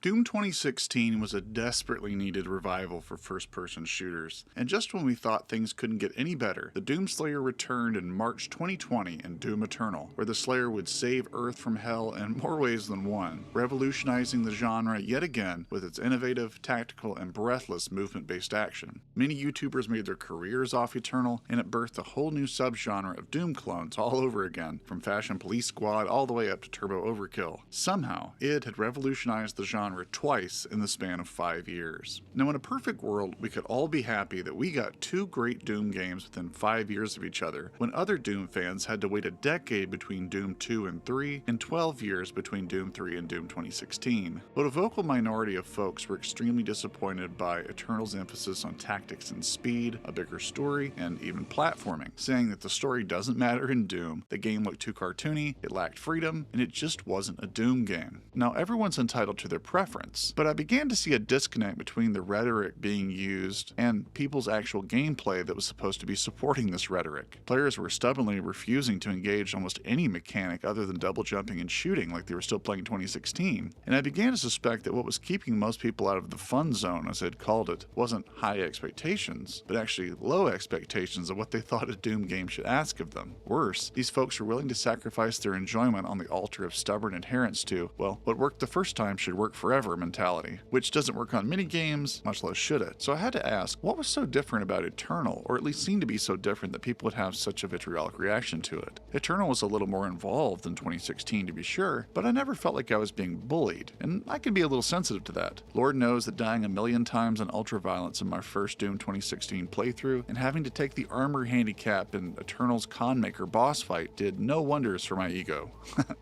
Doom 2016 was a desperately needed revival for first-person shooters, and just when we thought things couldn't get any better, the Doomslayer returned in March 2020 in Doom Eternal, where the Slayer would save Earth from hell in more ways than one, revolutionizing the genre yet again with its innovative, tactical, and breathless movement-based action. Many YouTubers made their careers off Eternal, and it birthed a whole new subgenre of Doom clones all over again, from Fashion Police Squad all the way up to Turbo Overkill. Somehow, it had revolutionized the genre twice in the span of 5 years. Now, in a perfect world, we could all be happy that we got 2 great Doom games within 5 years of each other, when other Doom fans had to wait a decade between Doom 2 and 3, and 12 years between Doom 3 and Doom 2016. But a vocal minority of folks were extremely disappointed by Eternal's emphasis on tactics and speed, a bigger story, and even platforming, saying that the story doesn't matter in Doom, the game looked too cartoony, it lacked freedom, and it just wasn't a Doom game. Now, everyone's entitled to their preference, but I began to see a disconnect between the rhetoric being used and people's actual gameplay that was supposed to be supporting this rhetoric. Players were stubbornly refusing to engage almost any mechanic other than double jumping and shooting like they were still playing 2016, and I began to suspect that what was keeping most people out of the fun zone, as they'd called it, wasn't high expectations, but actually low expectations of what they thought a Doom game should ask of them. Worse, these folks were willing to sacrifice their enjoyment on the altar of stubborn adherence to, well, what worked the first time should work forever mentality, which doesn't work on many games, much less should it. So I had to ask, what was so different about Eternal, or at least seemed to be so different that people would have such a vitriolic reaction to it? Eternal was a little more involved than 2016 to be sure, but I never felt like I was being bullied, and I can be a little sensitive to that. Lord knows that dying a million times on ultraviolence in my first Doom 2016 playthrough, and having to take the armor handicap in Eternal's Conmaker boss fight did no wonders for my ego.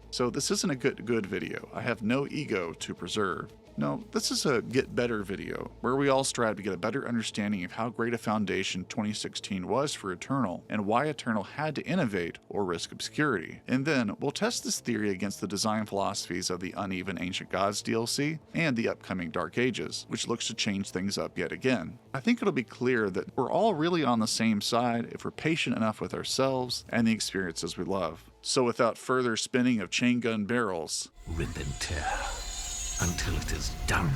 So this isn't a good video. I have no ego to preserve. No, this is a get better video, where we all strive to get a better understanding of how great a foundation 2016 was for Eternal, and why Eternal had to innovate or risk obscurity. And then, we'll test this theory against the design philosophies of the Uneven Ancient Gods DLC, and the upcoming Dark Ages, which looks to change things up yet again. I think it'll be clear that we're all really on the same side if we're patient enough with ourselves and the experiences we love. So without further spinning of chain gun barrels, rip and tear until it is done.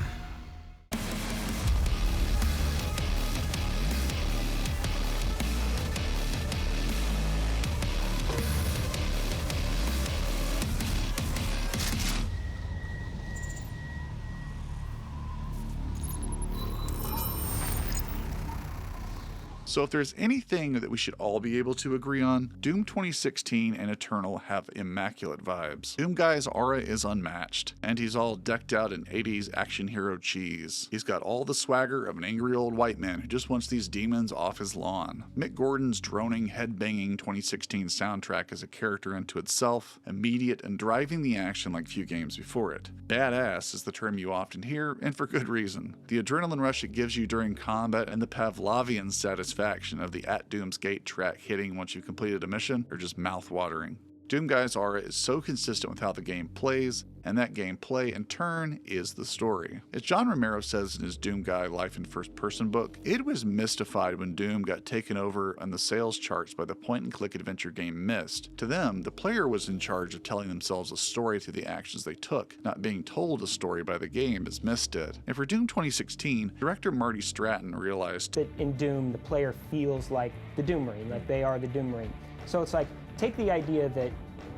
So if there's anything that we should all be able to agree on, Doom 2016 and Eternal have immaculate vibes. Doom Guy's aura is unmatched, and he's all decked out in 80s action hero cheese. He's got all the swagger of an angry old white man who just wants these demons off his lawn. Mick Gordon's droning, head-banging 2016 soundtrack is a character unto itself, immediate and driving the action like few games before it. Badass is the term you often hear, and for good reason. The adrenaline rush it gives you during combat and the Pavlovian satisfaction of the At Doom's Gate track hitting once you've completed a mission are just mouth-watering. Doom Guy's aura is so consistent with how the game plays, and that gameplay in turn is the story. As John Romero says in his Doom Guy Life in First Person book, it was mystified when Doom got taken over on the sales charts by the point-and-click adventure game Myst. To them, the player was in charge of telling themselves a story through the actions they took, not being told a story by the game as Myst did. And for Doom 2016, director Marty Stratton realized that in Doom, the player feels like the Doom Marine, like they are the Doom Marine. So it's like, take the idea that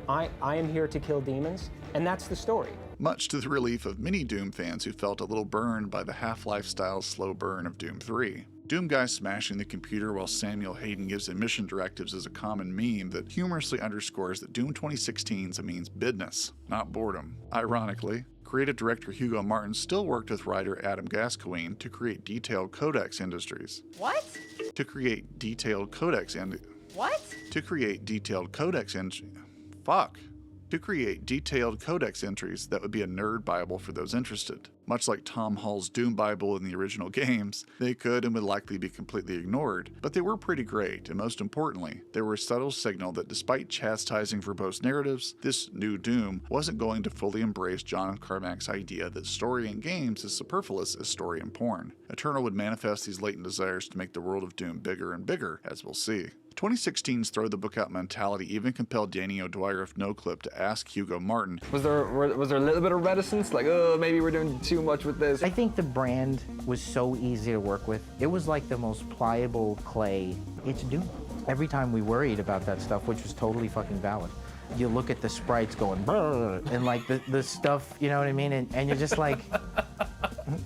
I am here to kill demons, and that's the story. Much to the relief of many Doom fans who felt a little burned by the Half-Life style slow burn of Doom 3. Doom Guy smashing the computer while Samuel Hayden gives emission directives is a common meme that humorously underscores that Doom 2016's means business, not boredom. Ironically, creative director Hugo Martin still worked with writer Adam Gascoigne to create detailed codex industries. What? To create detailed codex What? To create detailed codex Fuck. To create detailed codex entries that would be a nerd Bible for those interested. Much like Tom Hall's Doom Bible in the original games, they could and would likely be completely ignored, but they were pretty great, and most importantly, they were a subtle signal that despite chastising verbose narratives, this new Doom wasn't going to fully embrace John Carmack's idea that story in games is superfluous as story in porn. Eternal would manifest these latent desires to make the world of Doom bigger and bigger, as we'll see. 2016's throw the book out mentality even compelled Danny O'Dwyer of NoClip to ask Hugo Martin, Was there a little bit of reticence? Like, oh, maybe we're doing too much with this? I think the brand was so easy to work with. It was like the most pliable clay. It's Doom. Every time we worried about that stuff, which was totally fucking valid, you look at the sprites going, brrr, and like the stuff, you know what I mean? And you're just like,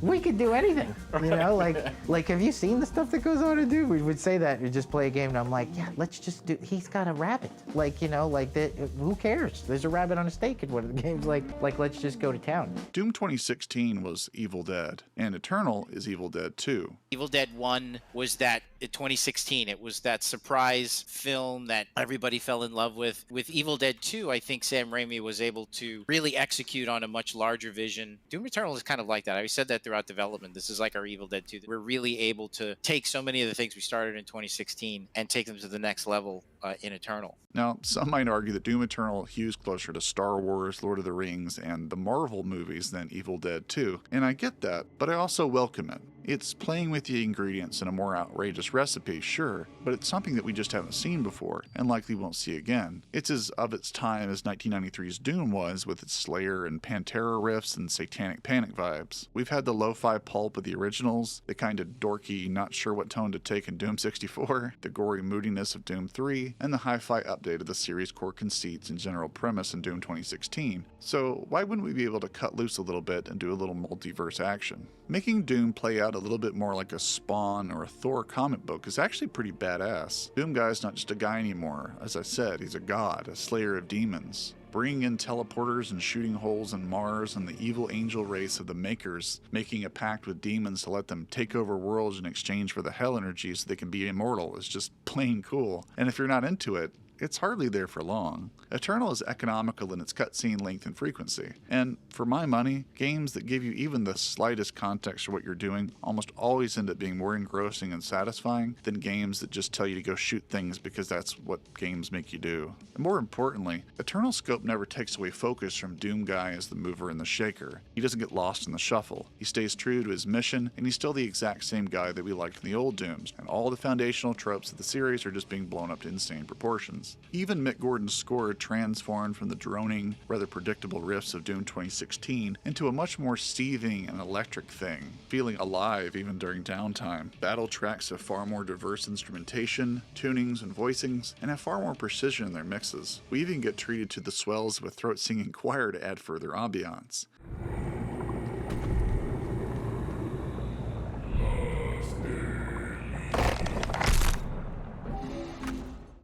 we could do anything, you know? Like, have you seen the stuff that goes on in Doom? We would say that, we just play a game, and I'm like, yeah, let's just do, he's got a rabbit. Like, you know, like, who cares? There's a rabbit on a stake in one of the games, like, let's just go to town. Doom 2016 was Evil Dead, and Eternal is Evil Dead 2. Evil Dead 1 was that, in 2016, it was that surprise film that everybody fell in love with. With Evil Dead 2, I think Sam Raimi was able to really execute on a much larger vision. Doom Eternal is kind of like that. I said that throughout development. This is like our Evil Dead 2. We're really able to take so many of the things we started in 2016 and take them to the next level in Eternal. Now, some might argue that Doom Eternal hews closer to Star Wars, Lord of the Rings, and the Marvel movies than Evil Dead 2, and I get that, but I also welcome it. It's playing with the ingredients in a more outrageous recipe, sure, but it's something that we just haven't seen before, and likely won't see again. It's as of its time as 1993's Doom was, with its Slayer and Pantera riffs and Satanic Panic vibes. We've had the lo-fi pulp of the originals, the kind of dorky, not sure what tone to take in Doom 64, the gory moodiness of Doom 3, and the hi-fi update of the series' core conceits and general premise in Doom 2016. So why wouldn't we be able to cut loose a little bit and do a little multiverse action? Making Doom play out a little bit more like a Spawn or a Thor comic book is actually pretty badass. Doom Guy's not just a guy anymore. As I said, he's a god, a slayer of demons. Bringing in teleporters and shooting holes in Mars and the evil angel race of the Makers, making a pact with demons to let them take over worlds in exchange for the hell energy so they can be immortal is just plain cool. And if you're not into it, it's hardly there for long. Eternal is economical in its cutscene length and frequency, and for my money, games that give you even the slightest context for what you're doing almost always end up being more engrossing and satisfying than games that just tell you to go shoot things because that's what games make you do. And more importantly, Eternal's scope never takes away focus from Doom Guy as the mover and the shaker. He doesn't get lost in the shuffle. He stays true to his mission, and he's still the exact same guy that we liked in the old Dooms, and all the foundational tropes of the series are just being blown up to insane proportions. Even Mick Gordon's score transformed from the droning, rather predictable riffs of Doom 2016 into a much more seething and electric thing, feeling alive even during downtime. Battle tracks have far more diverse instrumentation, tunings, and voicings, and have far more precision in their mixes. We even get treated to the swells of a throat-singing choir to add further ambiance.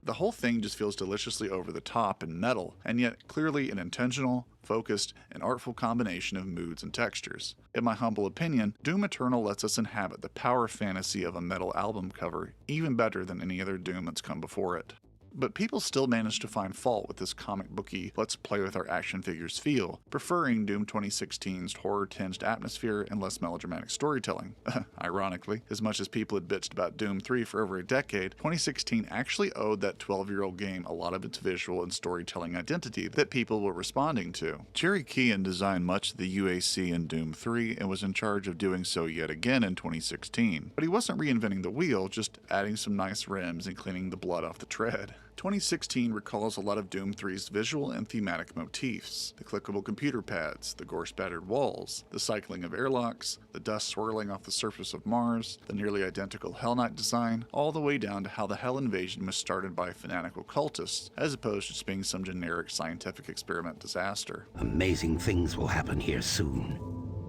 The whole thing just feels deliciously over the top and metal, and yet clearly an intentional, focused, and artful combination of moods and textures. In my humble opinion, Doom Eternal lets us inhabit the power fantasy of a metal album cover, even better than any other Doom that's come before it. But people still manage to find fault with this comic booky, let's play with our action figures feel, preferring Doom 2016's horror-tinged atmosphere and less melodramatic storytelling. Ironically, as much as people had bitched about Doom 3 for over a decade, 2016 actually owed that 12-year-old game a lot of its visual and storytelling identity that people were responding to. Jerry Keehan designed much of the UAC in Doom 3 and was in charge of doing so yet again in 2016. But he wasn't reinventing the wheel, just adding some nice rims and cleaning the blood off the tread. 2016 recalls a lot of Doom 3's visual and thematic motifs. The clickable computer pads, the gore-spattered walls, the cycling of airlocks, the dust swirling off the surface of Mars, the nearly identical Hell Knight design, all the way down to how the Hell invasion was started by fanatical cultists, as opposed to just being some generic scientific experiment disaster. Amazing things will happen here soon.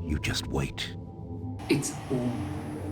You just wait. It's all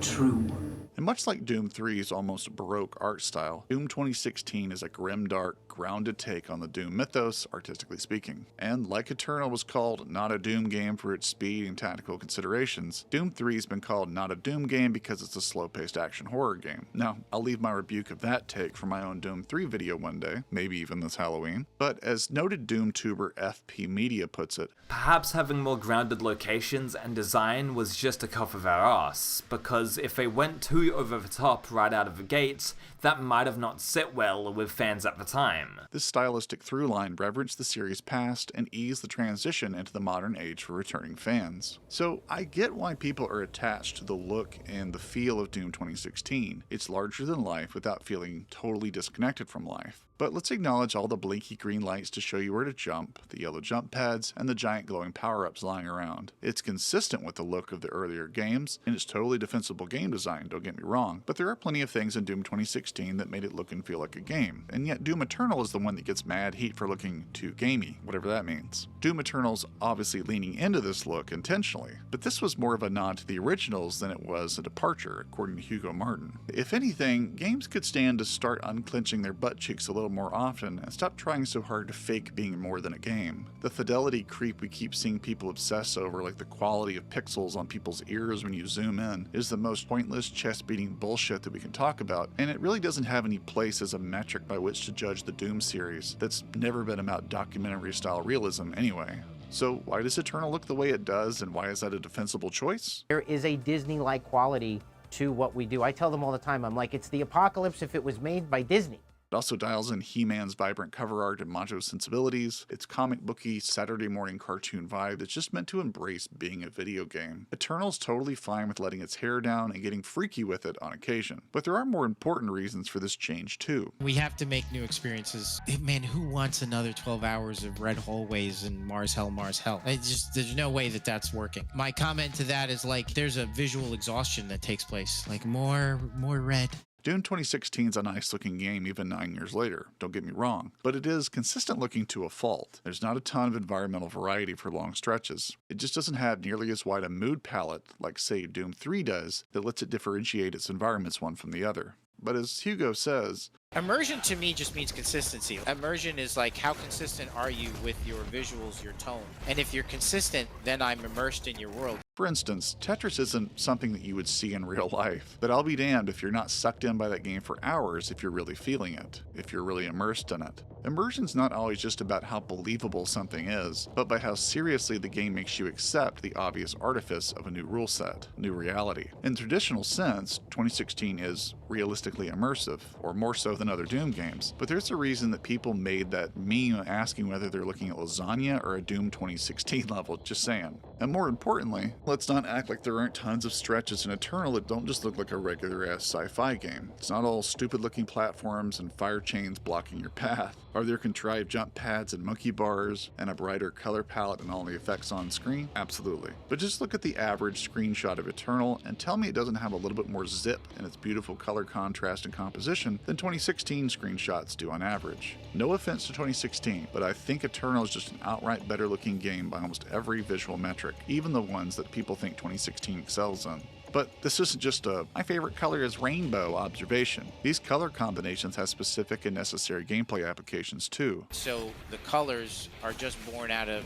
true. And much like Doom 3's almost Baroque art style, Doom 2016 is a grimdark, grounded take on the Doom mythos, artistically speaking. And like Eternal was called not a Doom game for its speed and tactical considerations, Doom 3 has been called not a Doom game because it's a slow-paced action horror game. Now, I'll leave my rebuke of that take for my own Doom 3 video one day, maybe even this Halloween. But as noted Doom tuber FP Media puts it, perhaps having more grounded locations and design was just a cough of our ass, because if they went too too over the top right out of the gates that might have not sit well with fans at the time. This stylistic through-line reverenced the series' past and eased the transition into the modern age for returning fans. So I get why people are attached to the look and the feel of Doom 2016. It's larger than life without feeling totally disconnected from life. But let's acknowledge all the blinky green lights to show you where to jump, the yellow jump pads, and the giant glowing power-ups lying around. It's consistent with the look of the earlier games, and it's totally defensible game design, don't get me wrong, but there are plenty of things in Doom 2016 that made it look and feel like a game. And yet Doom Eternal is the one that gets mad heat for looking too gamey, whatever that means. Doom Eternal's obviously leaning into this look intentionally, but this was more of a nod to the originals than it was a departure, according to Hugo Martin. If anything, games could stand to start unclenching their butt cheeks a little more often and stop trying so hard to fake being more than a game. The fidelity creep we keep seeing people obsess over, like the quality of pixels on people's ears when you zoom in, is the most pointless chest-beating bullshit that we can talk about, and it really doesn't have any place as a metric by which to judge the Doom series that's never been about documentary-style realism anyway. So why does Eternal look the way it does, and why is that a defensible choice? There is a Disney-like quality to what we do. I tell them all the time, I'm like, it's the apocalypse if it was made by Disney. It also dials in He-Man's vibrant cover art and macho sensibilities, its comic booky Saturday morning cartoon vibe that's just meant to embrace being a video game. Eternal's totally fine with letting its hair down and getting freaky with it on occasion, but there are more important reasons for this change too. We have to make new experiences. Man, who wants another 12 hours of red hallways and Mars Hell, Mars Hell? There's no way that that's working. My comment to that is like, there's a visual exhaustion that takes place. Like more red. Doom 2016 is a nice looking game even 9 years later, don't get me wrong, but it is consistent looking to a fault. There's not a ton of environmental variety for long stretches. It just doesn't have nearly as wide a mood palette like say Doom 3 does that lets it differentiate its environments one from the other. But as Hugo says, immersion to me just means consistency. Immersion is like, how consistent are you with your visuals, your tone? And if you're consistent, then I'm immersed in your world. for instance, Tetris isn't something that you would see in real life, but I'll be damned if you're not sucked in by that game for hours if you're really feeling it, if you're really immersed in it. Immersion's not always just about how believable something is, but by how seriously the game makes you accept the obvious artifice of a new rule set, new reality. In the traditional sense, 2016 is realistically immersive, or more so than other Doom games, but there's a reason that people made that meme asking whether they're looking at lasagna or a Doom 2016 level, just saying. And more importantly, let's not act like there aren't tons of stretches in Eternal that don't just look like a regular-ass sci-fi game. It's not all stupid-looking platforms and fire chains blocking your path. Are there contrived jump pads and monkey bars and a brighter color palette and all the effects on screen? Absolutely. But just look at the average screenshot of Eternal and tell me it doesn't have a little bit more zip in its beautiful color contrast and composition than 2016 screenshots do on average. No offense to 2016, but I think Eternal is just an outright better looking game by almost every visual metric, even the ones that people think 2016 excels in. But this isn't just a "my favorite color is rainbow" observation. These color combinations have specific and necessary gameplay applications too. So the colors are just born out of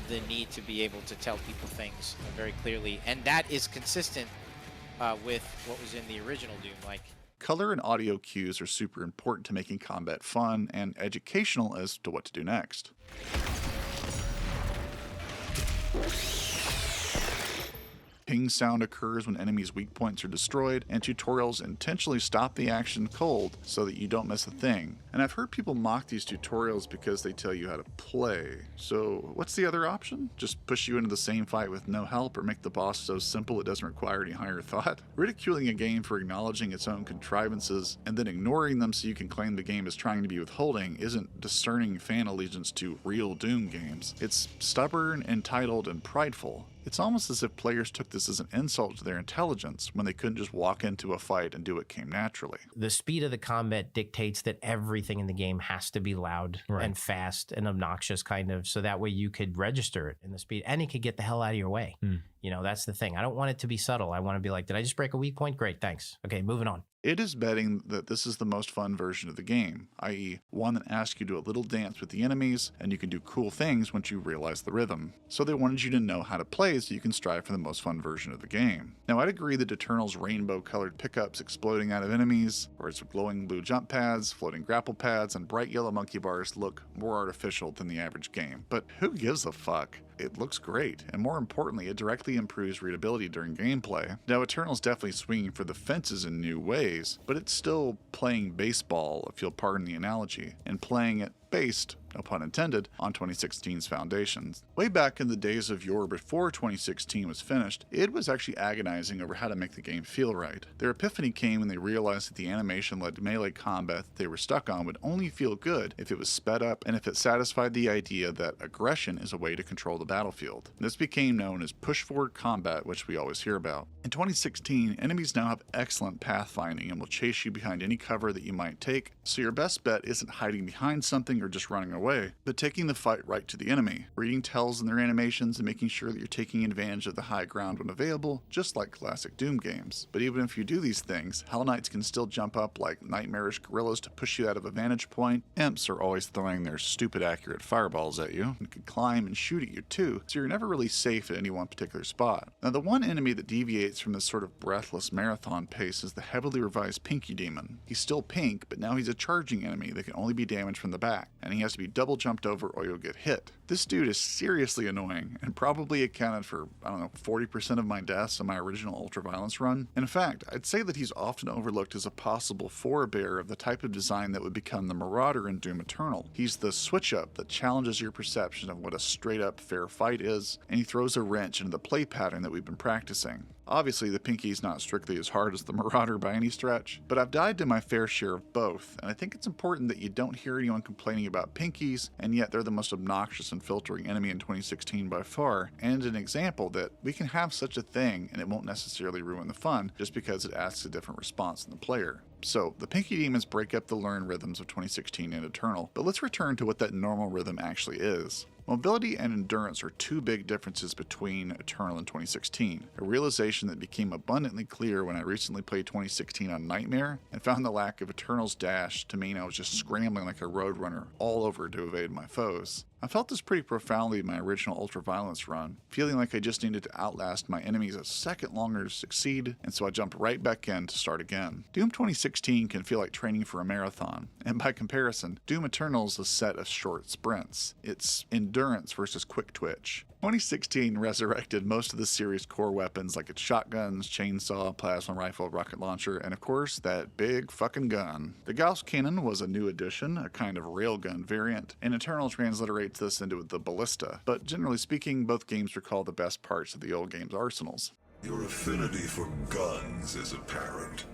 the need to be able to tell people things very clearly, and that is consistent with what was in the original Doom. Like, color and audio cues are super important to making combat fun and educational as to what to do next. Ping sound occurs when enemies' weak points are destroyed, and tutorials intentionally stop the action cold so that you don't miss a thing. And I've heard people mock these tutorials because they tell you how to play. So what's the other option? Just push you into the same fight with no help, or make the boss so simple it doesn't require any higher thought? Ridiculing a game for acknowledging its own contrivances and then ignoring them so you can claim the game is trying to be withholding isn't discerning fan allegiance to real Doom games. It's stubborn, entitled, and prideful. It's almost as if players took this as an insult to their intelligence when they couldn't just walk into a fight and do what came naturally. The speed of the combat dictates that everything in the game has to be loud and fast and obnoxious, kind of, so that way you could register it in the speed and it could get the hell out of your way. You know, that's the thing. I don't want it to be subtle. I want to be like, did I just break a weak point? Great, thanks. Okay, moving on. It is betting that this is the most fun version of the game, i.e. one that asks you to do a little dance with the enemies, and you can do cool things once you realize the rhythm. So they wanted you to know how to play so you can strive for the most fun version of the game. Now I'd agree that Eternal's rainbow-colored pickups exploding out of enemies, or its glowing blue jump pads, floating grapple pads, and bright yellow monkey bars look more artificial than the average game. But who gives a fuck? it looks great, and more importantly, it directly improves readability during gameplay. Now, Eternal's definitely swinging for the fences in new ways, but it's still playing baseball, if you'll pardon the analogy, and playing it based, no pun intended, on 2016's foundations. Way back in the days of yore before 2016 was finished, id was actually agonizing over how to make the game feel right. Their epiphany came when they realized that the animation-led melee combat that they were stuck on would only feel good if it was sped up and if it satisfied the idea that aggression is a way to control the battlefield. This became known as push-forward combat, which we always hear about. In 2016, enemies now have excellent pathfinding and will chase you behind any cover that you might take, so your best bet isn't hiding behind something or just running away, but taking the fight right to the enemy, reading tells in their animations and making sure that you're taking advantage of the high ground when available, just like classic Doom games. But even if you do these things, Hell Knights can still jump up like nightmarish gorillas to push you out of a vantage point, imps are always throwing their stupid accurate fireballs at you, and can climb and shoot at you too, so you're never really safe at any one particular spot. Now, the one enemy that deviates from this sort of breathless marathon pace is the heavily revised Pinky Demon. He's still pink, but now he's a charging enemy that can only be damaged from the back, and he has to be double jumped over or you'll get hit. This dude is seriously annoying and probably accounted for, 40% of my deaths in my original ultraviolence run. In fact, I'd say that he's often overlooked as a possible forebear of the type of design that would become the Marauder in Doom Eternal. He's the switch-up that challenges your perception of what a straight-up fair fight is, and he throws a wrench into the play pattern that we've been practicing. Obviously, the Pinky's not strictly as hard as the Marauder by any stretch, but I've died to my fair share of both, and I think it's important that you don't hear anyone complaining about Pinkies, and yet they're the most obnoxious and filtering enemy in 2016 by far, and an example that we can have such a thing and it won't necessarily ruin the fun just because it asks a different response in the player. So, the Pinky Demons break up the learned rhythms of 2016 and Eternal, but let's return to what that normal rhythm actually is. Mobility and endurance are two big differences between Eternal and 2016, a realization that became abundantly clear when I recently played 2016 on Nightmare and found the lack of Eternal's dash to mean I was just scrambling like a roadrunner all over to evade my foes. I felt this pretty profoundly in my original ultraviolence run, feeling like I just needed to outlast my enemies a second longer to succeed, and so I jumped right back in to start again. Doom 2016 can feel like training for a marathon, and by comparison, Doom Eternal is a set of short sprints. It's endurance versus quick twitch. 2016 resurrected most of the series' core weapons like its shotguns, chainsaw, plasma rifle, rocket launcher, and of course, that big fucking gun. The Gauss Cannon was a new addition, a kind of railgun variant, and Eternal transliterates this into the ballista, but generally speaking, both games recall the best parts of the old game's arsenals. Your affinity for guns is apparent.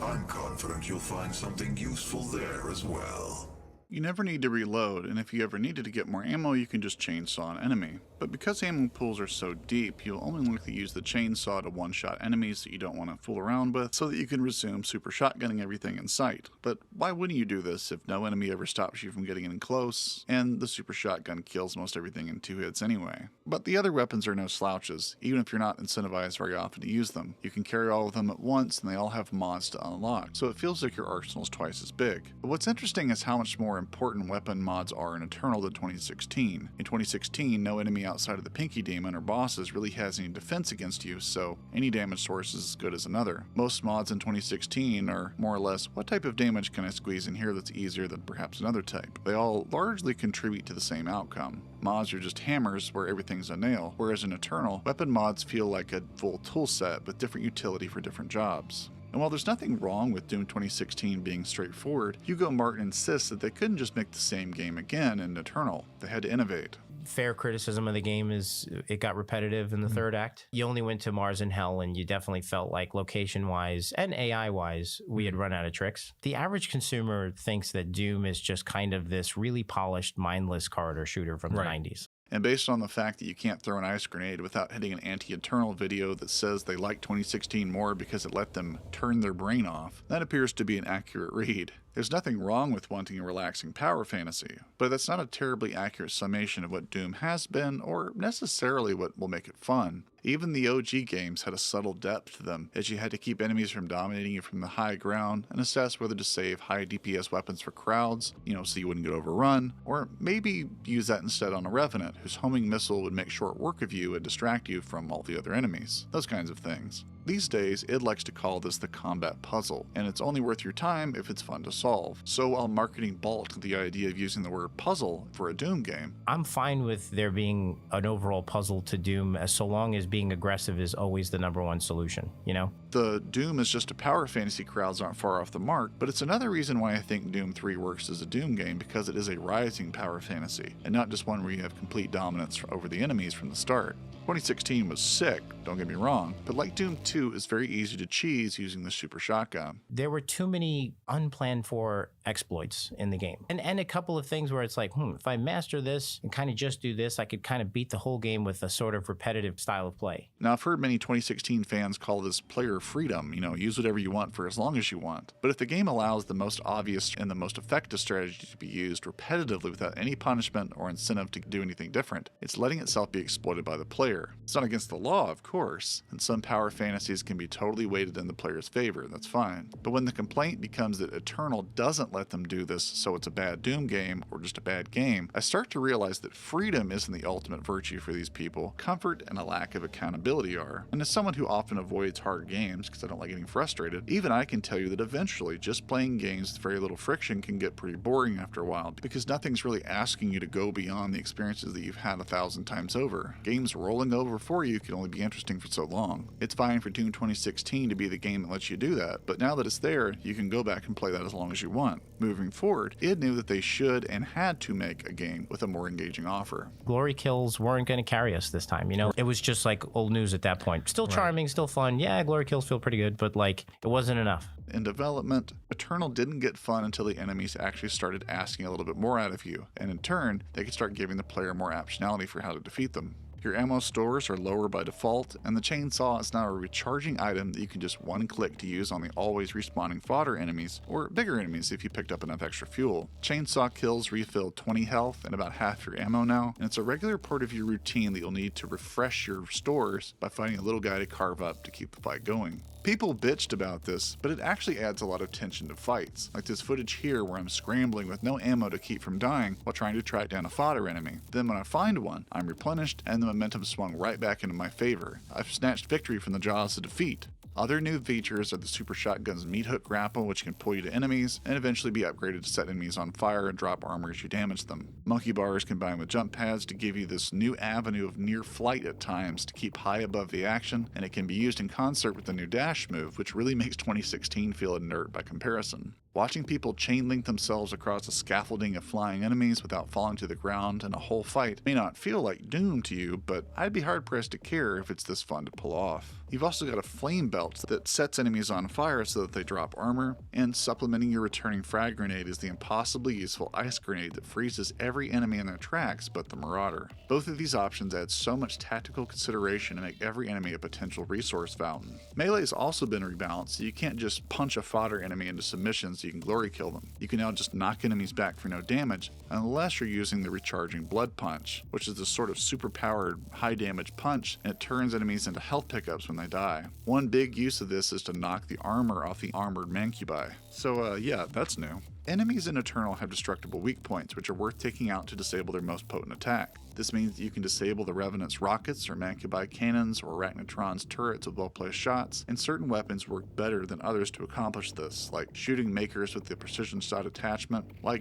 I'm confident you'll find something useful there as well. You never need to reload, and if you ever needed to get more ammo, you can just chainsaw an enemy. But because ammo pools are so deep, you'll only likely use the chainsaw to one-shot enemies that you don't want to fool around with, so that you can resume super shotgunning everything in sight. But why wouldn't you do this if no enemy ever stops you from getting in close, and the super shotgun kills most everything in 2 hits anyway? But the other weapons are no slouches, even if you're not incentivized very often to use them. You can carry all of them at once, and they all have mods to unlock, so it feels like your arsenal's twice as big. But what's interesting is how much more important weapon mods are in Eternal than 2016. In 2016, no enemy outside of the Pinky Demon or bosses really has any defense against you, so any damage source is as good as another. Most mods in 2016 are more or less, what type of damage can I squeeze in here that's easier than perhaps another type? They all largely contribute to the same outcome. Mods are just hammers where everything's a nail, whereas in Eternal, weapon mods feel like a full tool set with different utility for different jobs. And while there's nothing wrong with Doom 2016 being straightforward, Hugo Martin insists that they couldn't just make the same game again in Eternal. They had to innovate. Fair criticism of the game is it got repetitive in the third act. You only went to Mars and Hell, and you definitely felt like location-wise and AI-wise, we had run out of tricks. The average consumer thinks that Doom is just kind of this really polished, mindless corridor shooter from the 90s. And based on the fact that you can't throw an ice grenade without hitting an anti-Eternal video that says they like 2016 more because it let them turn their brain off, that appears to be an accurate read. There's nothing wrong with wanting a relaxing power fantasy, but that's not a terribly accurate summation of what Doom has been, or necessarily what will make it fun. Even the OG games had a subtle depth to them, as you had to keep enemies from dominating you from the high ground and assess whether to save high DPS weapons for crowds, so you wouldn't get overrun, or maybe use that instead on a Revenant, whose homing missile would make short work of you and distract you from all the other enemies. Those kinds of things. These days, id likes to call this the combat puzzle, and it's only worth your time if it's fun to solve. solve. So while marketing balked the idea of using the word puzzle for a Doom game, I'm fine with there being an overall puzzle to Doom as so long as being aggressive is always the number one solution, you know? the Doom is just a power fantasy crowds aren't far off the mark, but it's another reason why I think Doom 3 works as a Doom game, because it is a rising power fantasy, and not just one where you have complete dominance over the enemies from the start. 2016 was sick, don't get me wrong, but like Doom 2, it's very easy to cheese using the super shotgun. There were too many unplanned for exploits in the game. And a couple of things where it's like, if I master this and kind of just do this, I could kind of beat the whole game with a sort of repetitive style of play. Now, I've heard many 2016 fans call this player freedom, use whatever you want for as long as you want. But if the game allows the most obvious and the most effective strategy to be used repetitively without any punishment or incentive to do anything different, it's letting itself be exploited by the player. It's not against the law, of course, and some power fantasies can be totally weighted in the player's favor, that's fine. But when the complaint becomes that Eternal doesn't let them do this, so it's a bad Doom game or just a bad game, I start to realize that freedom isn't the ultimate virtue for these people. Comfort and a lack of accountability are. And as someone who often avoids hard games because I don't like getting frustrated, even I can tell you that eventually just playing games with very little friction can get pretty boring after a while, because nothing's really asking you to go beyond the experiences that you've had 1,000 times over. Games rolling over for you can only be interesting for so long. It's fine for Doom 2016 to be the game that lets you do that, but now that it's there, you can go back and play that as long as you want. Moving forward, id knew that they should and had to make a game with a more engaging offer. Glory kills weren't going to carry us this time, It was just like old news at that point. Still charming, still fun. Yeah, glory kills feel pretty good, but it wasn't enough. In development, Eternal didn't get fun until the enemies actually started asking a little bit more out of you, and in turn, they could start giving the player more optionality for how to defeat them. Your ammo stores are lower by default, and the chainsaw is now a recharging item that you can just one click to use on the always respawning fodder enemies, or bigger enemies if you picked up enough extra fuel. Chainsaw kills refill 20 health and about half your ammo now, and it's a regular part of your routine that you'll need to refresh your stores by finding a little guy to carve up to keep the fight going. People bitched about this, but it actually adds a lot of tension to fights, like this footage here where I'm scrambling with no ammo to keep from dying while trying to track down a fodder enemy. Then when I find one, I'm replenished and the momentum swung right back into my favor. I've snatched victory from the jaws of defeat. Other new features are the Super Shotgun's meat hook grapple, which can pull you to enemies, and eventually be upgraded to set enemies on fire and drop armor as you damage them. Monkey bars combined with jump pads to give you this new avenue of near flight at times to keep high above the action, and it can be used in concert with the new dash move, which really makes 2016 feel inert by comparison. Watching people chain link themselves across a scaffolding of flying enemies without falling to the ground in a whole fight may not feel like Doom to you, but I'd be hard pressed to care if it's this fun to pull off. You've also got a flame belt that sets enemies on fire so that they drop armor, and supplementing your returning frag grenade is the impossibly useful ice grenade that freezes every enemy in their tracks but the Marauder. Both of these options add so much tactical consideration to make every enemy a potential resource fountain. Melee's also been rebalanced, so you can't just punch a fodder enemy into submission so you can glory kill them. You can now just knock enemies back for no damage, unless you're using the recharging blood punch, which is this sort of super powered high damage punch, and it turns enemies into health pickups when they die. One big use of this is to knock the armor off the armored mancubi. So yeah, that's new. Enemies in Eternal have destructible weak points, which are worth taking out to disable their most potent attack. This means that you can disable the Revenant's rockets or Mancubi cannons or Arachnotron's turrets with well-placed shots, and certain weapons work better than others to accomplish this, like shooting makers with the precision shot attachment, or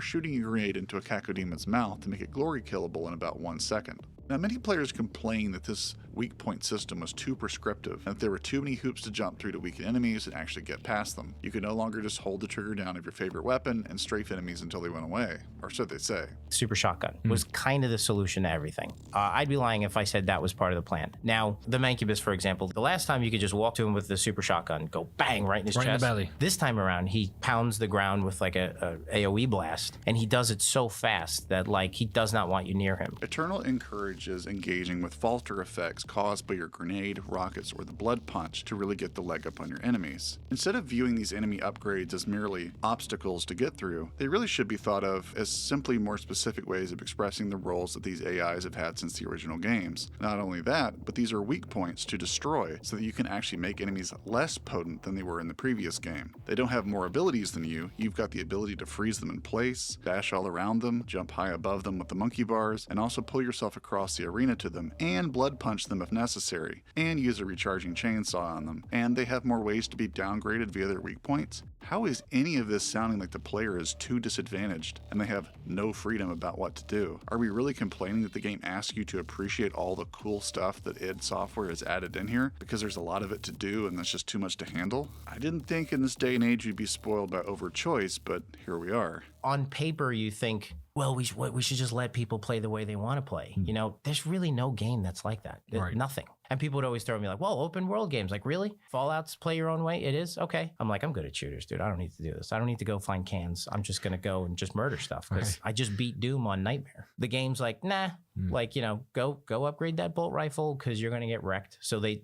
shooting a grenade into a Cacodemon's mouth to make it glory killable in about 1 second. Now, many players complain that this weak point system was too prescriptive, and that there were too many hoops to jump through to weaken enemies and actually get past them. You could no longer just hold the trigger down of your favorite weapon and strafe enemies until they went away, or so they say. Super Shotgun was kind of the solution to everything. I'd be lying if I said that was part of the plan. Now, the Mancubus, for example, the last time you could just walk to him with the Super Shotgun, go bang right in his chest. In the belly. This time around, he pounds the ground with like a AoE blast, and he does it so fast that he does not want you near him. Eternal encourages engaging with falter effects caused by your grenade, rockets, or the blood punch to really get the leg up on your enemies. Instead of viewing these enemy upgrades as merely obstacles to get through, they really should be thought of as simply more specific ways of expressing the roles that these AIs have had since the original games. Not only that, but these are weak points to destroy so that you can actually make enemies less potent than they were in the previous game. They don't have more abilities than you've got the ability to freeze them in place, dash all around them, jump high above them with the monkey bars, and also pull yourself across the arena to them and blood punch them them if necessary, and use a recharging chainsaw on them, and they have more ways to be downgraded via their weak points. How is any of this sounding like the player is too disadvantaged and they have no freedom about what to do? Are we really complaining that the game asks you to appreciate all the cool stuff that id Software has added in here because there's a lot of it to do and that's just too much to handle? I didn't think in this day and age we'd be spoiled by overchoice, but here we are. On paper, you think, well, we should just let people play the way they want to play. You know, there's really no game that's like that. Right. Nothing. And people would always throw me like, well, open world games. Like, really? Fallout's play your own way? It is? Okay. I'm like, I'm good at shooters, dude. I don't need to do this. I don't need to go find cans. I'm just going to go and just murder stuff because I just beat Doom on Nightmare. The game's like, nah, like, you know, go upgrade that bolt rifle because you're going to get wrecked. So they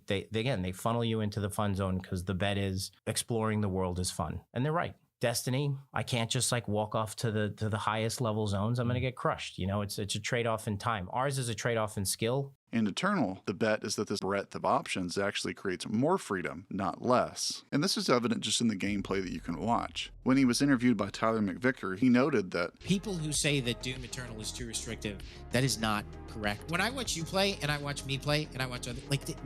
funnel you into the fun zone because the bet is exploring the world is fun. And they're right. Destiny, I can't just like walk off to the highest level zones. I'm going to get crushed. You know, it's a trade-off in time. Ours is a trade-off in skill. In Eternal, the bet is that this breadth of options actually creates more freedom, not less. And this is evident just in the gameplay that you can watch. When he was interviewed by Tyler McVicker, he noted that people who say that Doom Eternal is too restrictive, that is not correct. When I watch you play and I watch me play and I watch other,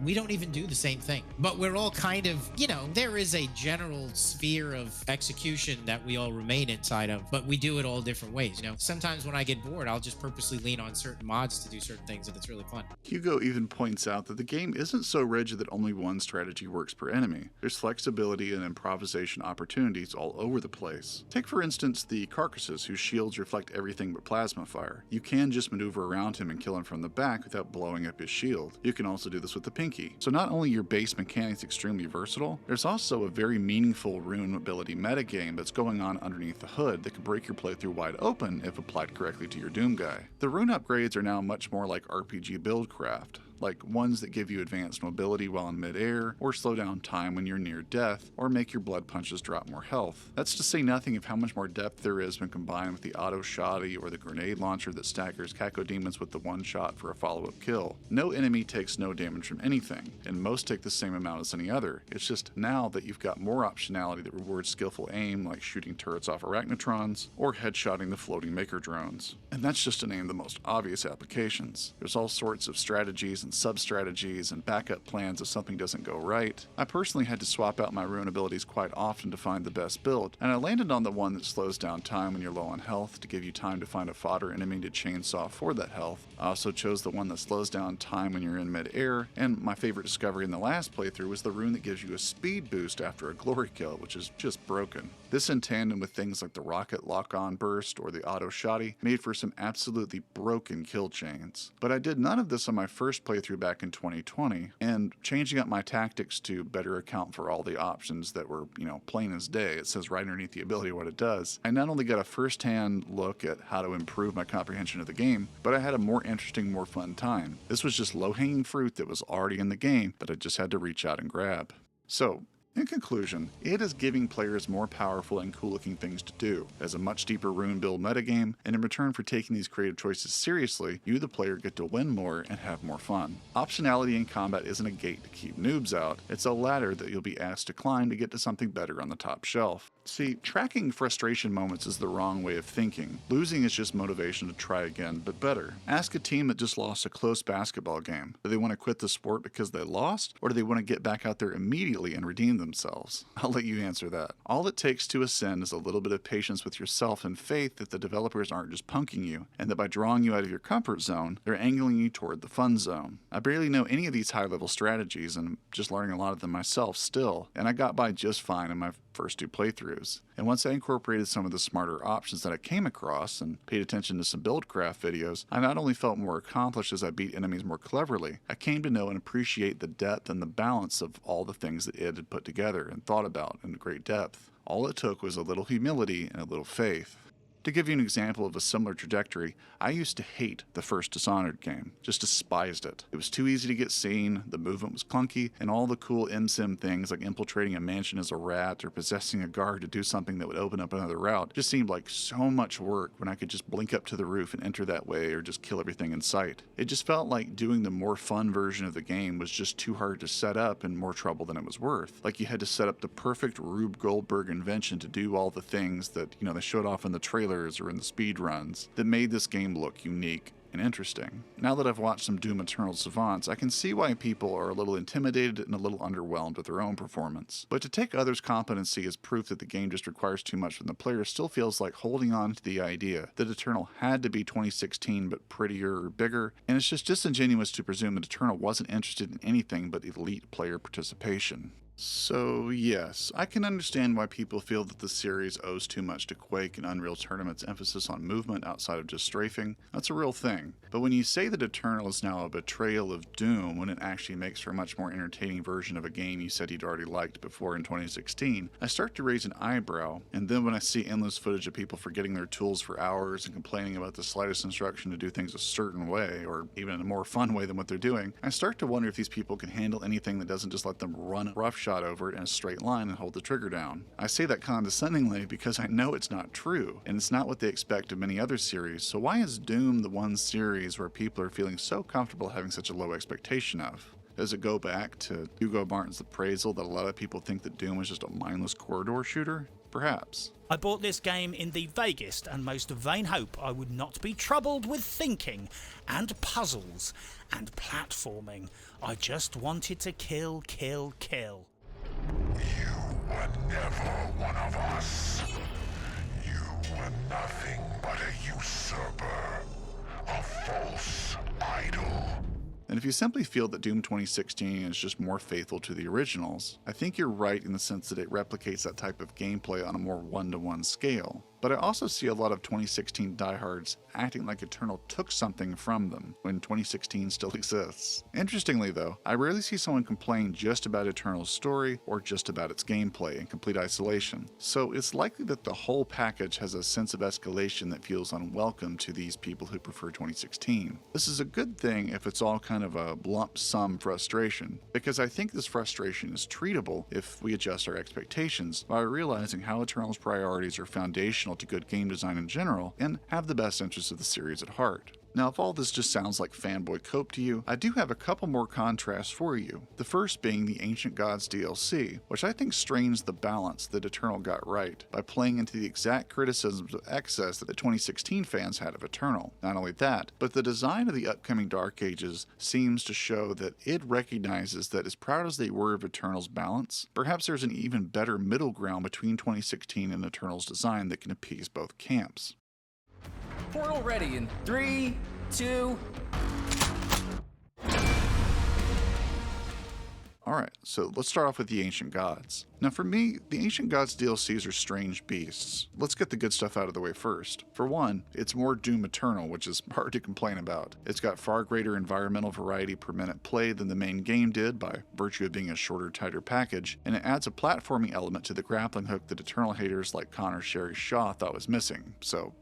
we don't even do the same thing. But we're all kind of, you know, there is a general sphere of execution that we all remain inside of, but we do it all different ways. You know, sometimes when I get bored, I'll just purposely lean on certain mods to do certain things, and it's really fun. Hugo even points out that the game isn't so rigid that only one strategy works per enemy. There's flexibility and improvisation opportunities all over the place. Take for instance the Carcasses, whose shields reflect everything but plasma fire. You can just maneuver around him and kill him from the back without blowing up his shield. You can also do this with the Pinky. So not only are your base mechanics extremely versatile, there's also a very meaningful rune ability metagame that's going on underneath the hood that can break your playthrough wide open if applied correctly to your Doom guy. The rune upgrades are now much more like RPG buildcraft, like ones that give you advanced mobility while in midair, or slow down time when you're near death, or make your blood punches drop more health. That's to say nothing of how much more depth there is when combined with the auto shotty or the grenade launcher that staggers cacodemons with the one shot for a follow-up kill. No enemy takes no damage from anything, and most take the same amount as any other. It's just now that you've got more optionality that rewards skillful aim, like shooting turrets off arachnotrons, or headshotting the floating maker drones. And that's just to name the most obvious applications. There's all sorts of strategies and sub-strategies and backup plans if something doesn't go right. I personally had to swap out my rune abilities quite often to find the best build, and I landed on the one that slows down time when you're low on health to give you time to find a fodder enemy to chainsaw for that health. I also chose the one that slows down time when you're in mid-air, and my favorite discovery in the last playthrough was the rune that gives you a speed boost after a glory kill, which is just broken. This in tandem with things like the rocket lock-on burst or the auto shotty made for some absolutely broken kill chains. But I did none of this on my first playthrough back in 2020, and changing up my tactics to better account for all the options that were, plain as day. It says right underneath the ability what it does. I not only got a first-hand look at how to improve my comprehension of the game, but I had a more interesting, more fun time. This was just low-hanging fruit that was already in the game that I just had to reach out and grab. So, in conclusion, it is giving players more powerful and cool-looking things to do, as a much deeper rune build metagame, and in return for taking these creative choices seriously, you the player get to win more and have more fun. Optionality in combat isn't a gate to keep noobs out, it's a ladder that you'll be asked to climb to get to something better on the top shelf. See, tracking frustration moments is the wrong way of thinking. Losing is just motivation to try again, but better. Ask a team that just lost a close basketball game. Do they want to quit the sport because they lost, or do they want to get back out there immediately and redeem themselves? I'll let you answer that. All it takes to ascend is a little bit of patience with yourself and faith that the developers aren't just punking you, and that by drawing you out of your comfort zone, they're angling you toward the fun zone. I barely know any of these high-level strategies, and I'm just learning a lot of them myself still, and I got by just fine in my first two playthroughs. And once I incorporated some of the smarter options that I came across and paid attention to some buildcraft videos, I not only felt more accomplished as I beat enemies more cleverly, I came to know and appreciate the depth and the balance of all the things that id had put together and thought about in great depth. All it took was a little humility and a little faith. To give you an example of a similar trajectory, I used to hate the first Dishonored game, just despised it. It was too easy to get seen, the movement was clunky, and all the cool MSIM things like infiltrating a mansion as a rat or possessing a guard to do something that would open up another route just seemed like so much work when I could just blink up to the roof and enter that way or just kill everything in sight. It just felt like doing the more fun version of the game was just too hard to set up and more trouble than it was worth. Like you had to set up the perfect Rube Goldberg invention to do all the things that, they showed off in the trailer or in the speed runs that made this game look unique and interesting. Now that I've watched some Doom Eternal savants, I can see why people are a little intimidated and a little underwhelmed with their own performance. But to take others' competency as proof that the game just requires too much from the player still feels like holding on to the idea that Eternal had to be 2016 but prettier or bigger, and it's just disingenuous to presume that Eternal wasn't interested in anything but elite player participation. So yes, I can understand why people feel that the series owes too much to Quake and Unreal Tournament's emphasis on movement outside of just strafing. That's a real thing. But when you say that Eternal is now a betrayal of Doom when it actually makes for a much more entertaining version of a game you said you'd already liked before in 2016, I start to raise an eyebrow, and then when I see endless footage of people forgetting their tools for hours and complaining about the slightest instruction to do things a certain way, or even in a more fun way than what they're doing, I start to wonder if these people can handle anything that doesn't just let them run roughshod over it in a straight line and hold the trigger down. I say that condescendingly because I know it's not true, and it's not what they expect of many other series, so why is Doom the one series where people are feeling so comfortable having such a low expectation of? Does it go back to Hugo Martin's appraisal that a lot of people think that Doom is just a mindless corridor shooter? Perhaps. I bought this game in the vaguest and most vain hope I would not be troubled with thinking and puzzles and platforming. I just wanted to kill. You were never one of us. You were nothing but a usurper, a false idol. And if you simply feel that Doom 2016 is just more faithful to the originals, I think you're right in the sense that it replicates that type of gameplay on a more one-to-one scale. But I also see a lot of 2016 diehards acting like Eternal took something from them when 2016 still exists. Interestingly though, I rarely see someone complain just about Eternal's story or just about its gameplay in complete isolation. So it's likely that the whole package has a sense of escalation that feels unwelcome to these people who prefer 2016. This is a good thing if it's all kind of a lump sum frustration, because I think this frustration is treatable if we adjust our expectations by realizing how Eternal's priorities are foundational to good game design in general and have the best interests of the series at heart. Now, if all this just sounds like fanboy cope to you, I do have a couple more contrasts for you. The first being the Ancient Gods DLC, which I think strains the balance that Eternal got right by playing into the exact criticisms of excess that the 2016 fans had of Eternal. Not only that, but the design of the upcoming Dark Ages seems to show that it recognizes that as proud as they were of Eternal's balance, perhaps there's an even better middle ground between 2016 and Eternal's design that can appease both camps. Portal ready in 3, 2... Alright, so let's start off with the Ancient Gods. Now for me, the Ancient Gods DLCs are strange beasts. Let's get the good stuff out of the way first. For one, it's more Doom Eternal, which is hard to complain about. It's got far greater environmental variety per minute played than the main game did by virtue of being a shorter, tighter package, and it adds a platforming element to the grappling hook that Eternal haters like Connor Sherry Shaw thought was missing, so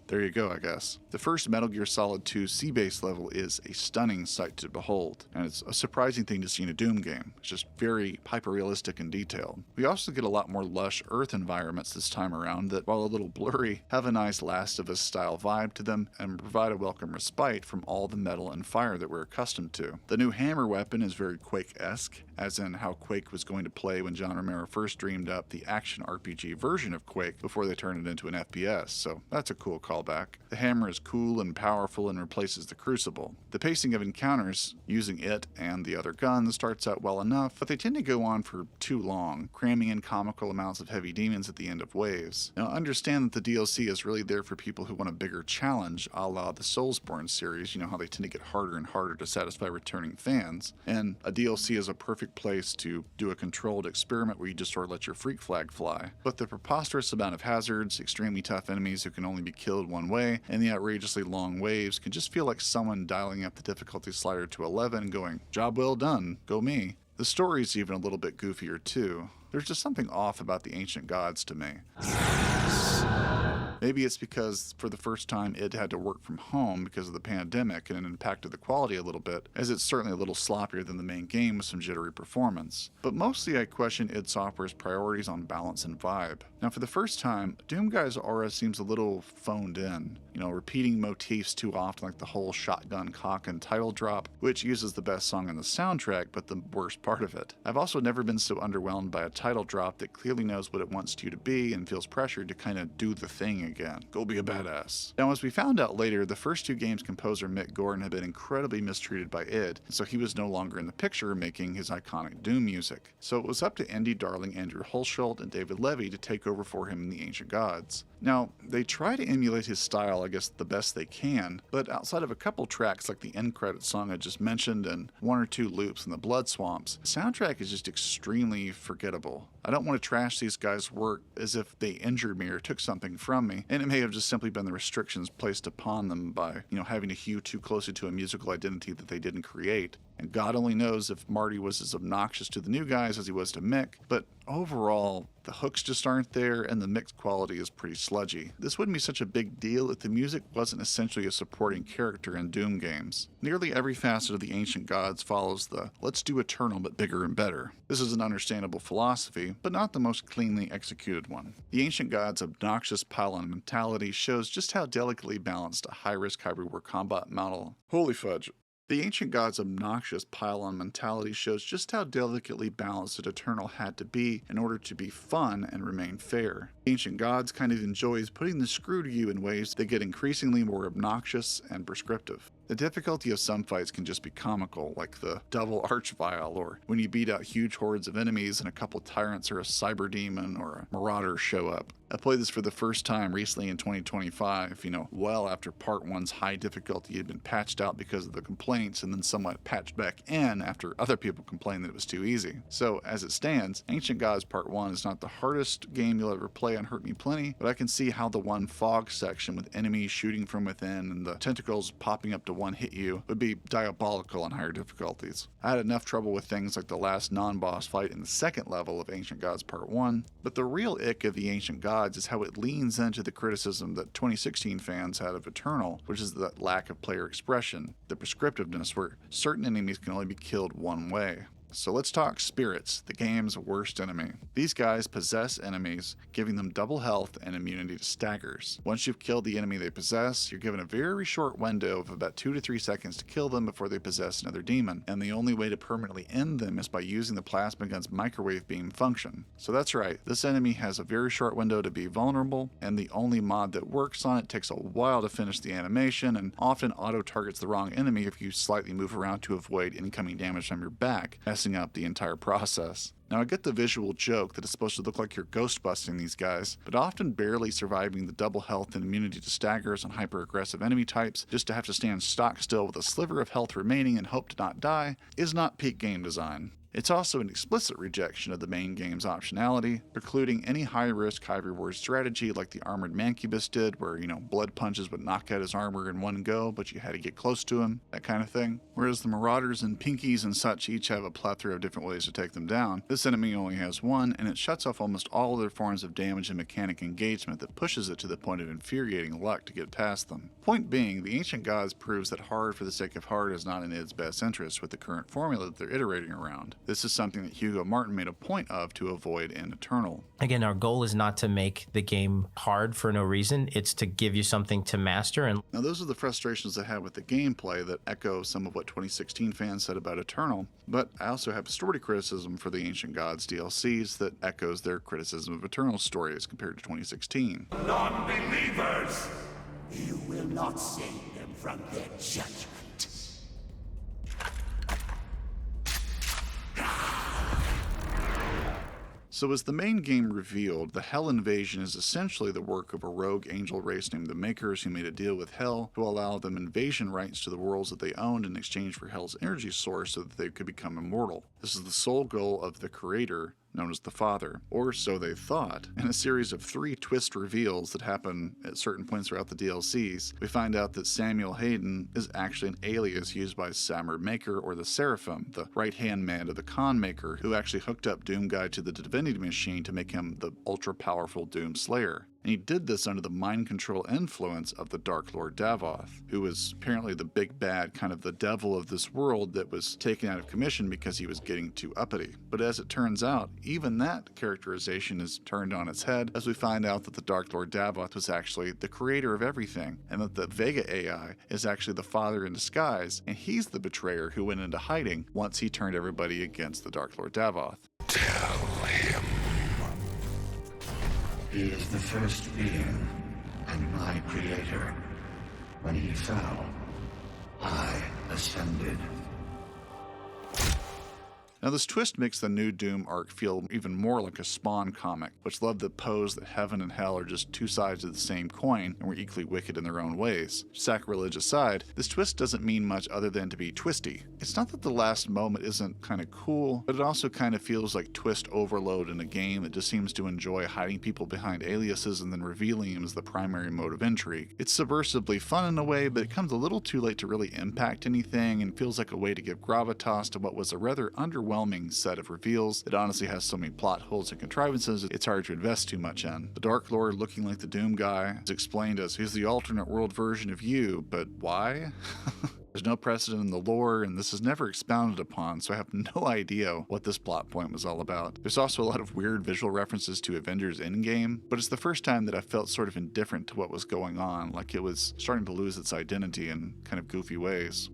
there you go, I guess. The first Metal Gear Solid 2 sea-base level is a stunning sight to behold, and it's a surprising thing to see in a Doom game. It's just very hyper-realistic and detailed. We also get a lot more lush Earth environments this time around that, while a little blurry, have a nice Last of Us style vibe to them and provide a welcome respite from all the metal and fire that we're accustomed to. The new hammer weapon is very Quake-esque, as in how Quake was going to play when John Romero first dreamed up the action RPG version of Quake before they turned it into an FPS, so that's a cool callback. The hammer is cool and powerful and replaces the Crucible. The pacing of encounters using it and the other guns starts out well enough, but they tend to go on for too long, cramming in comical amounts of heavy demons at the end of waves. Now understand that the DLC is really there for people who want a bigger challenge, a la the Soulsborne series, you know how they tend to get harder and harder to satisfy returning fans, and a DLC is a perfect place to do a controlled experiment where you just sort of let your freak flag fly. But the preposterous amount of hazards, extremely tough enemies who can only be killed one way, and the outrageously long waves can just feel like someone dialing up the difficulty slider to 11 and going, "Job well done, go me." The story's even a little bit goofier too. There's just something off about the Ancient Gods to me. Maybe it's because for the first time it had to work from home because of the pandemic and it impacted the quality a little bit, as it's certainly a little sloppier than the main game with some jittery performance. But mostly I question id Software's priorities on balance and vibe. Now for the first time, Doom Guy's aura seems a little phoned in, repeating motifs too often like the whole shotgun cock and title drop, which uses the best song on the soundtrack but the worst part of it. I've also never been so underwhelmed by a title drop that clearly knows what it wants you to be and feels pressured to kind of do the thing again. Go be a badass. Now, as we found out later, the first 2 games' composer Mick Gordon had been incredibly mistreated by id, so he was no longer in the picture making his iconic Doom music. So it was up to indie darling Andrew Hulshult and David Levy to take over for him in The Ancient Gods. Now, they try to emulate his style, I guess, the best they can, but outside of a couple tracks like the end credit song I just mentioned and 1 or 2 loops in the Blood Swamps, the soundtrack is just extremely forgettable. I don't want to trash these guys' work as if they injured me or took something from me, and it may have just simply been the restrictions placed upon them by, having to hew too closely to a musical identity that they didn't create. And God only knows if Marty was as obnoxious to the new guys as he was to Mick, but overall, the hooks just aren't there and the mixed quality is pretty sludgy. This wouldn't be such a big deal if the music wasn't essentially a supporting character in Doom games. Nearly every facet of the Ancient Gods follows the let's do Eternal but bigger and better. This is an understandable philosophy, but not the most cleanly executed one. The Ancient Gods' obnoxious pile-on mentality shows just how delicately balanced a high-risk, high-reward combat model. Holy fudge. The Ancient Gods' obnoxious pile-on mentality shows just how delicately balanced an Eternal had to be in order to be fun and remain fair. Ancient Gods kind of enjoys putting the screw to you in ways that get increasingly more obnoxious and prescriptive. The difficulty of some fights can just be comical, like the double archvile, or when you beat out huge hordes of enemies and a couple tyrants or a cyber demon or a marauder show up. I played this for the first time recently in 2025, well after Part 1's high difficulty had been patched out because of the complaints and then somewhat patched back in after other people complained that it was too easy. So, as it stands, Ancient Gods Part 1 is not the hardest game you'll ever play on Hurt Me Plenty, but I can see how the one fog section with enemies shooting from within and the tentacles popping up to one hit you would be diabolical on higher difficulties. I had enough trouble with things like the last non-boss fight in the second level of Ancient Gods Part 1, but the real ick of the Ancient Gods is how it leans into the criticism that 2016 fans had of Eternal, which is the lack of player expression, the prescriptiveness where certain enemies can only be killed one way. So let's talk spirits, the game's worst enemy. These guys possess enemies, giving them double health and immunity to staggers. Once you've killed the enemy they possess, you're given a very short window of about 2 to 3 seconds to kill them before they possess another demon, and the only way to permanently end them is by using the plasma gun's microwave beam function. So that's right, this enemy has a very short window to be vulnerable, and the only mod that works on it takes a while to finish the animation, and often auto-targets the wrong enemy if you slightly move around to avoid incoming damage from your back, messing up the entire process. Now, I get the visual joke that it's supposed to look like you're ghost busting these guys, but often barely surviving the double health and immunity to staggers on hyper-aggressive enemy types just to have to stand stock still with a sliver of health remaining and hope to not die is not peak game design. It's also an explicit rejection of the main game's optionality, precluding any high-risk, high-reward strategy like the Armored Mancubus did, where, blood punches would knock out his armor in one go, but you had to get close to him, that kind of thing. Whereas the Marauders and Pinkies and such each have a plethora of different ways to take them down, this enemy only has one, and it shuts off almost all other forms of damage and mechanic engagement that pushes it to the point of infuriating luck to get past them. Point being, the Ancient Gods proves that hard for the sake of hard is not in its best interest with the current formula that they're iterating around. This is something that Hugo Martin made a point of to avoid in Eternal. Again, our goal is not to make the game hard for no reason. It's to give you something to master. And now, those are the frustrations I have with the gameplay that echo some of what 2016 fans said about Eternal, but I also have story criticism for the Ancient Gods DLCs that echoes their criticism of Eternal's story as compared to 2016. Non-believers! You will not save them from their judgment. So as the main game revealed, the Hell Invasion is essentially the work of a rogue angel race named the Makers who made a deal with Hell to allow them invasion rights to the worlds that they owned in exchange for Hell's energy source so that they could become immortal. This is the sole goal of the creator, known as the Father, or so they thought. In a series of 3 twist reveals that happen at certain points throughout the DLCs, we find out that Samuel Hayden is actually an alias used by Samur Maker, or the Seraphim, the right-hand man of the Khan Maker, who actually hooked up Doomguy to the Divinity Machine to make him the ultra-powerful Doom Slayer. And he did this under the mind control influence of the Dark Lord Davoth, who was apparently the big bad, kind of the devil of this world that was taken out of commission because he was getting too uppity. But as it turns out, even that characterization is turned on its head as we find out that the Dark Lord Davoth was actually the creator of everything, and that the Vega AI is actually the Father in disguise, and he's the betrayer who went into hiding once he turned everybody against the Dark Lord Davoth. Tell him. He is the first being and my creator. When he fell, I ascended. Now this twist makes the new Doom arc feel even more like a Spawn comic, which loved the pose that heaven and hell are just two sides of the same coin and were equally wicked in their own ways. Sacrilege aside, this twist doesn't mean much other than to be twisty. It's not that the last moment isn't kind of cool, but it also kind of feels like twist overload in a game that just seems to enjoy hiding people behind aliases and then revealing them as the primary mode of intrigue. It's subversively fun in a way, but it comes a little too late to really impact anything and feels like a way to give gravitas to what was a rather underwhelming set of reveals. It honestly has so many plot holes and contrivances it's hard to invest too much in. The Dark Lord looking like the Doom guy is explained as he's the alternate world version of you, but why? There's no precedent in the lore, and this is never expounded upon, so I have no idea what this plot point was all about. There's also a lot of weird visual references to Avengers Endgame, but it's the first time that I felt sort of indifferent to what was going on, like it was starting to lose its identity in kind of goofy ways.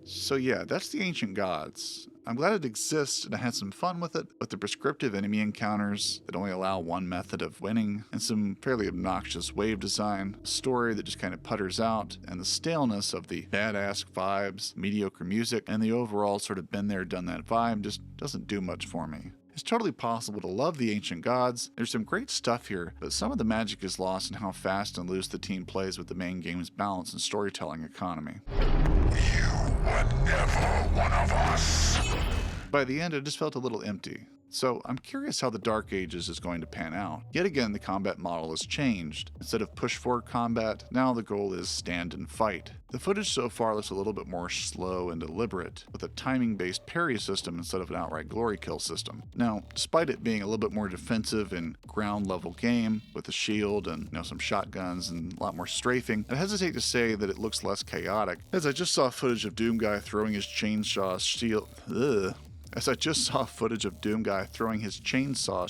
So yeah, that's the Ancient Gods. I'm glad it exists and I had some fun with it, with the prescriptive enemy encounters that only allow one method of winning, and some fairly obnoxious wave design, a story that just kind of putters out, and the staleness of the badass vibes, mediocre music, and the overall sort of been there, done that vibe just doesn't do much for me. It's totally possible to love the Ancient Gods. There's some great stuff here, but some of the magic is lost in how fast and loose the team plays with the main game's balance and storytelling economy. You were never one of us. By the end, it just felt a little empty. So I'm curious how the Dark Ages is going to pan out. Yet again, the combat model has changed. Instead of push-forward combat, now the goal is stand and fight. The footage so far looks a little bit more slow and deliberate, with a timing-based parry system instead of an outright glory kill system. Now, despite it being a little bit more defensive and ground-level game, with a shield and some shotguns and a lot more strafing, I hesitate to say that it looks less chaotic, as I just saw footage of Doom Guy throwing his chainsaw shield. As I just saw footage of Doom Guy throwing his chainsaw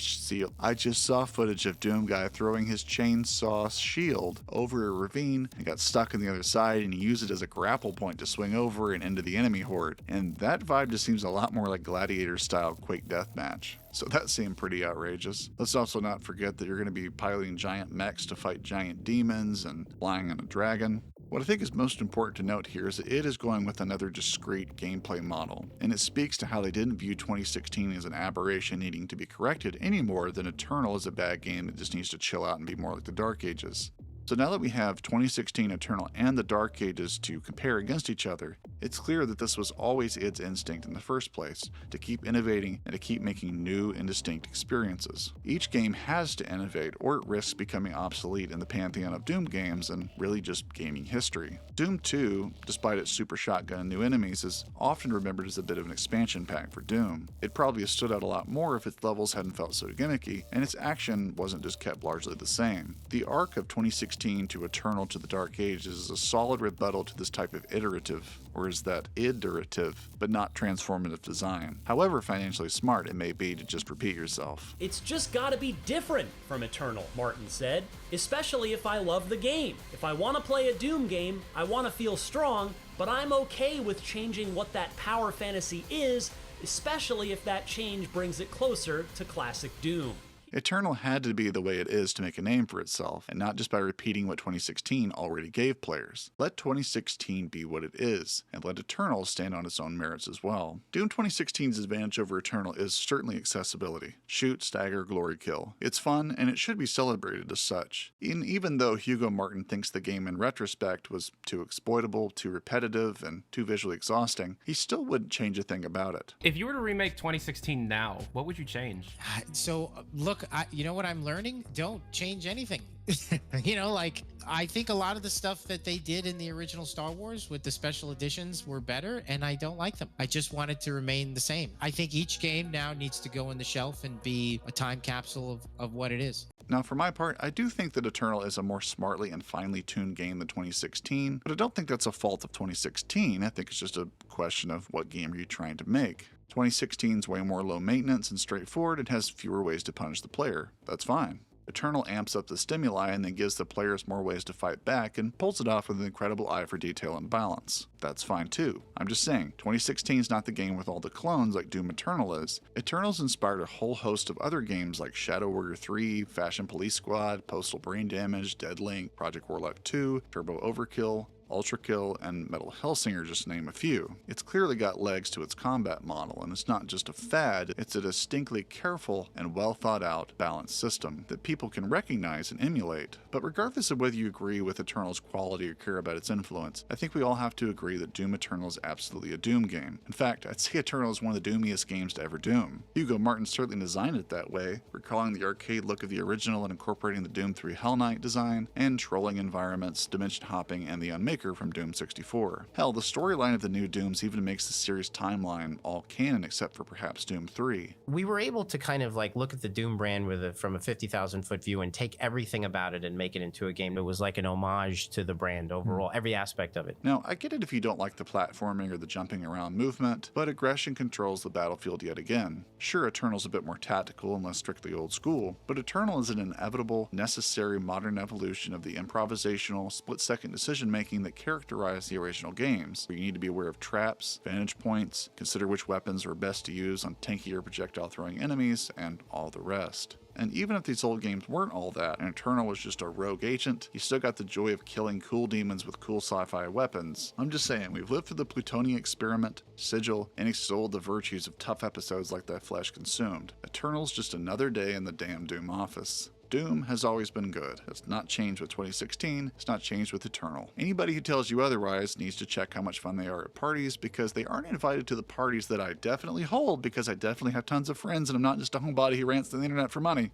shield over a ravine and got stuck on the other side, and he used it as a grapple point to swing over and into the enemy horde. And that vibe just seems a lot more like Gladiator-style Quake Deathmatch. So that seemed pretty outrageous. Let's also not forget that you're going to be piloting giant mechs to fight giant demons and flying on a dragon. What I think is most important to note here is that it is going with another discrete gameplay model, and it speaks to how they didn't view 2016 as an aberration needing to be corrected any more than Eternal is a bad game that just needs to chill out and be more like the Dark Ages. So now that we have 2016 Eternal and the Dark Ages to compare against each other, it's clear that this was always its instinct in the first place, to keep innovating and to keep making new and distinct experiences. Each game has to innovate or it risks becoming obsolete in the pantheon of Doom games and really just gaming history. Doom 2, despite its super shotgun and new enemies, is often remembered as a bit of an expansion pack for Doom. It probably has stood out a lot more if its levels hadn't felt so gimmicky, and its action wasn't just kept largely the same. The arc of 2016 to Eternal to the Dark Ages is a solid rebuttal to this type of iterative, or is that iterative, but not transformative design. However financially smart it may be to just repeat yourself. It's just gotta be different from Eternal, Martin said, especially if I love the game. If I want to play a Doom game, I want to feel strong, but I'm okay with changing what that power fantasy is, especially if that change brings it closer to classic Doom. Eternal had to be the way it is to make a name for itself, and not just by repeating what 2016 already gave players. Let 2016 be what it is, and let Eternal stand on its own merits as well. Doom 2016's advantage over Eternal is certainly accessibility. Shoot, stagger, glory kill. It's fun, and it should be celebrated as such. Even though Hugo Martin thinks the game in retrospect was too exploitable, too repetitive, and too visually exhausting, he still wouldn't change a thing about it. If you were to remake 2016 now, what would you change? So, look, you know what I'm learning? Don't change anything. I think a lot of the stuff that they did in the original Star Wars with the special editions were better, and I don't like them. I just want it to remain the same. I think each game now needs to go on the shelf and be a time capsule of what it is. Now, for my part, I do think that Eternal is a more smartly and finely tuned game than 2016, but I don't think that's a fault of 2016. I think it's just a question of what game are you trying to make. 2016 is way more low maintenance and straightforward and has fewer ways to punish the player. That's fine. Eternal amps up the stimuli and then gives the players more ways to fight back and pulls it off with an incredible eye for detail and balance. That's fine too. I'm just saying, 2016 is not the game with all the clones like Doom Eternal is. Eternal's inspired a whole host of other games like Shadow Warrior 3, Fashion Police Squad, Postal Brain Damage, Deadlink, Project Warlock 2, Turbo Overkill, Ultra Kill, and Metal Hellsinger, just to name a few. It's clearly got legs to its combat model, and it's not just a fad, it's a distinctly careful and well thought out, balanced system that people can recognize and emulate. But regardless of whether you agree with Eternal's quality or care about its influence, I think we all have to agree that Doom Eternal is absolutely a Doom game. In fact, I'd say Eternal is one of the doomiest games to ever Doom. Hugo Martin certainly designed it that way, recalling the arcade look of the original and incorporating the Doom 3 Hell Knight design, and trolling environments, dimension hopping, and the Unmaker from Doom 64. Hell, the storyline of the new Dooms even makes the series timeline all canon except for perhaps Doom 3. We were able to kind of like look at the Doom brand from a 50,000 foot view and take everything about it and make it into a game that was like an homage to the brand overall, every aspect of it. Now, I get it if you don't like the platforming or the jumping around movement, but aggression controls the battlefield yet again. Sure, Eternal's a bit more tactical and less strictly old school, but Eternal is an inevitable, necessary modern evolution of the improvisational, split-second decision-making that characterized the original games, where you need to be aware of traps, vantage points, consider which weapons are best to use on tanky or projectile throwing enemies, and all the rest. And even if these old games weren't all that, and Eternal was just a rogue agent, you still got the joy of killing cool demons with cool sci-fi weapons. I'm just saying, we've lived through the Plutonian experiment, Sigil, and extolled the virtues of tough episodes like Thy Flesh Consumed. Eternal's just another day in the damn Doom office. Doom has always been good. It's not changed with 2016, it's not changed with Eternal. Anybody who tells you otherwise needs to check how much fun they are at parties, because they aren't invited to the parties that I definitely hold, because I definitely have tons of friends and I'm not just a homebody who rants to the internet for money.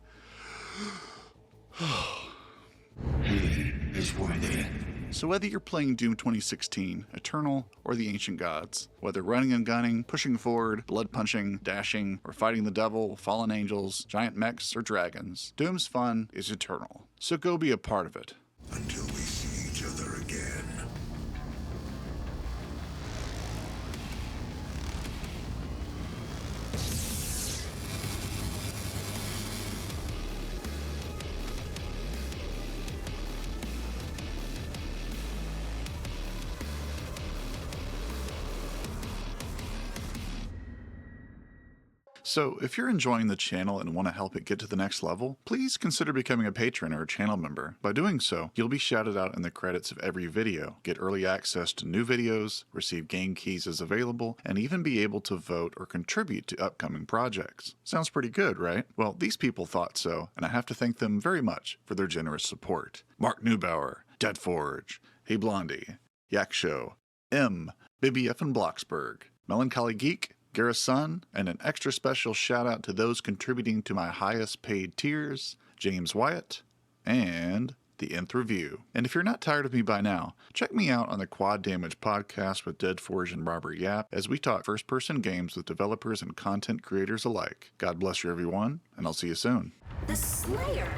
He is worthy. So whether you're playing Doom 2016, Eternal, or the Ancient Gods, whether running and gunning, pushing forward, blood punching, dashing, or fighting the devil, fallen angels, giant mechs, or dragons, Doom's fun is eternal. So go be a part of it. Until we see each other again. So if you're enjoying the channel and want to help it get to the next level, please consider becoming a patron or a channel member. By doing so, you'll be shouted out in the credits of every video, get early access to new videos, receive game keys as available, and even be able to vote or contribute to upcoming projects. Sounds pretty good, right? Well, these people thought so, and I have to thank them very much for their generous support. Mark Neubauer, Deadforge, Hey Blondie, Yak Show, M, Bibby F. and Bloxburg, Melancholy Geek, Gareth Sun, and an extra special shout out to those contributing to my highest paid tiers, James Wyatt, and the Nth Review. And if you're not tired of me by now, check me out on the Quad Damage podcast with Deadforge and Robert Yap as we talk first-person games with developers and content creators alike. God bless you everyone, and I'll see you soon. The Slayer,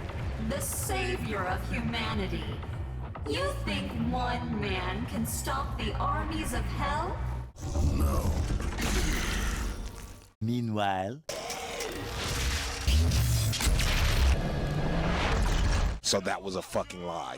the savior of humanity. You think one man can stop the armies of hell? No. Meanwhile... So that was a fucking lie.